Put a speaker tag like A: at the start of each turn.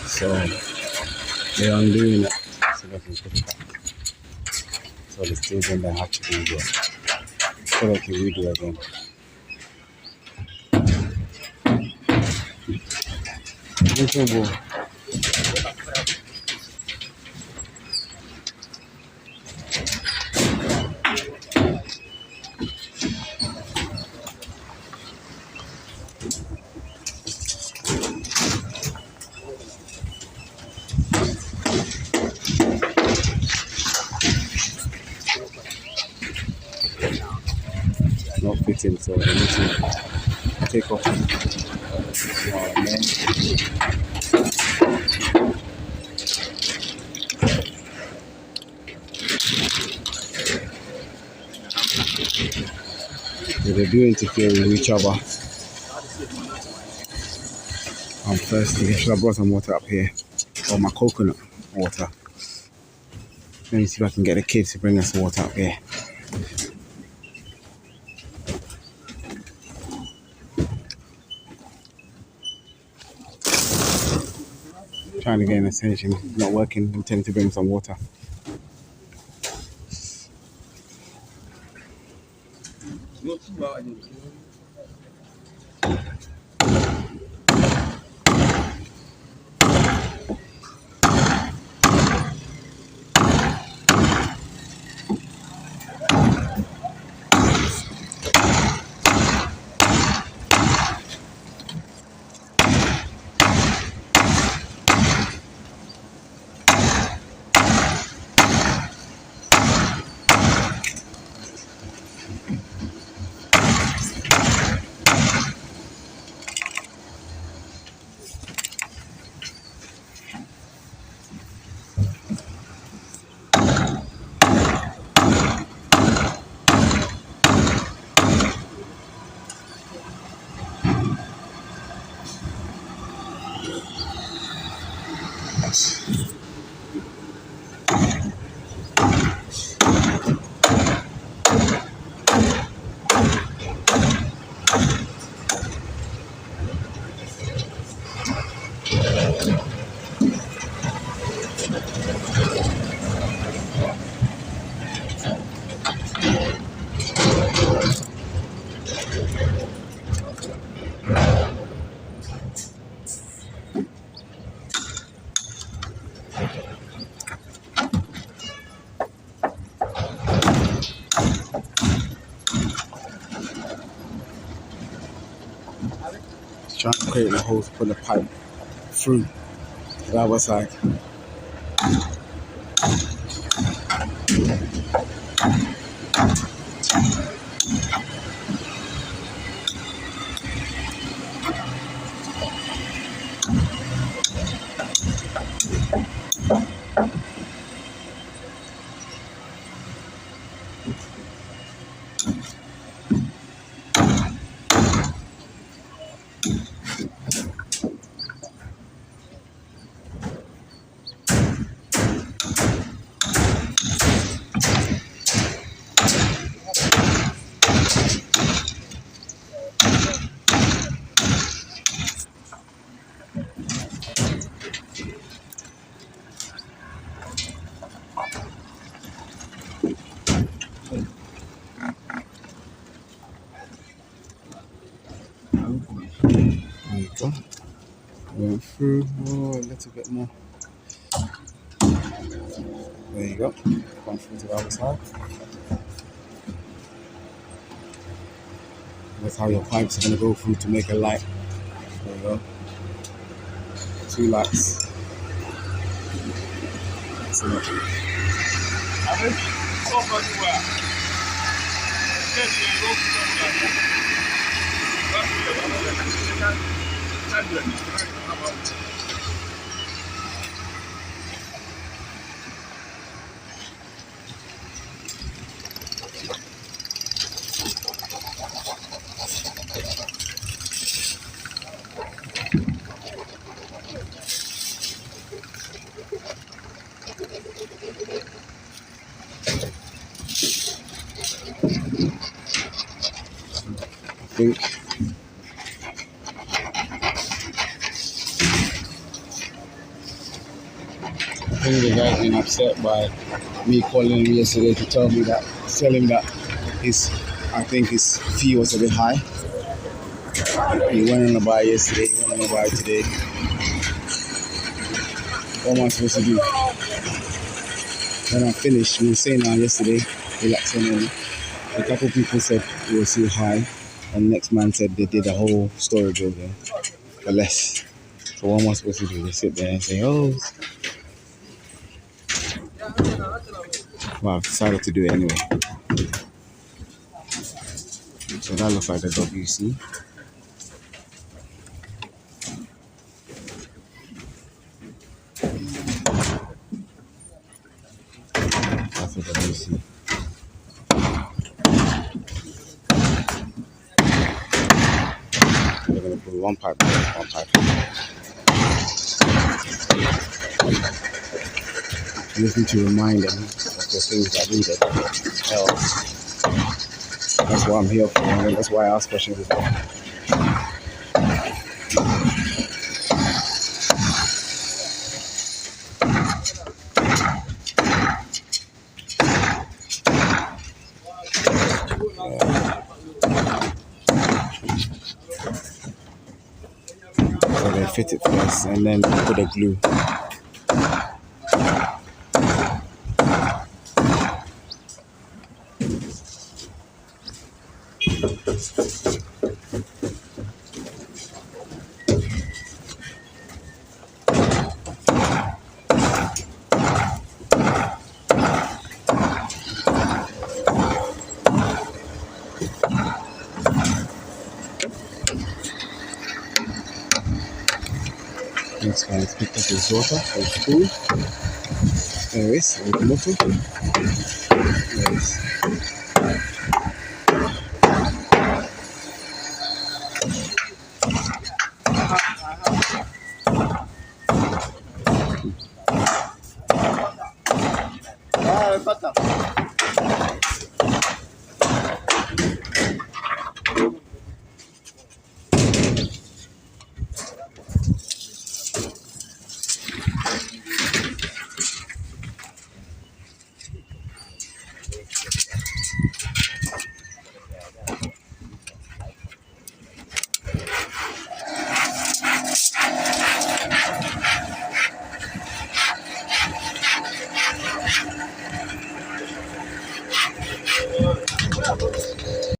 A: So they're undoing it so they can put it back. So the staging they have to do here. So they can redo it again. Not fitting, so they need to take off. They do interfere with each other. Firstly, should have brought some water up here, or my coconut water. Let me see if I can get the kids to bring us water up here. Trying to get an attention, not working. I'm telling to bring some water. Trying to create a hole to put the pipe through the other side. There you go. Went through a little bit more. There you go. Gone through to the other side. That's how your pipes are going to go through to make a light. There you go. 2 lights. Excellent. I think the guy's been upset by me calling him yesterday to tell him that I think his fee was a bit high. He went on a buy yesterday, he went on a buy today. What am I supposed to do? When I finished, we were saying yesterday, relaxing, a couple people said it was too high, and the next man said they did a whole storage building for less. So what am I supposed to do? Just sit there and say, oh. Well, I've decided to do it anyway. So that looks like the WC. That's the WC. They're going to put one pipe. I just need to remind them of the things that needed. That's what I'm here for, and that's why I ask questions as well. So they fit it first and then put the glue. Next guy, let's pick up his water for school. There is a motor. There is.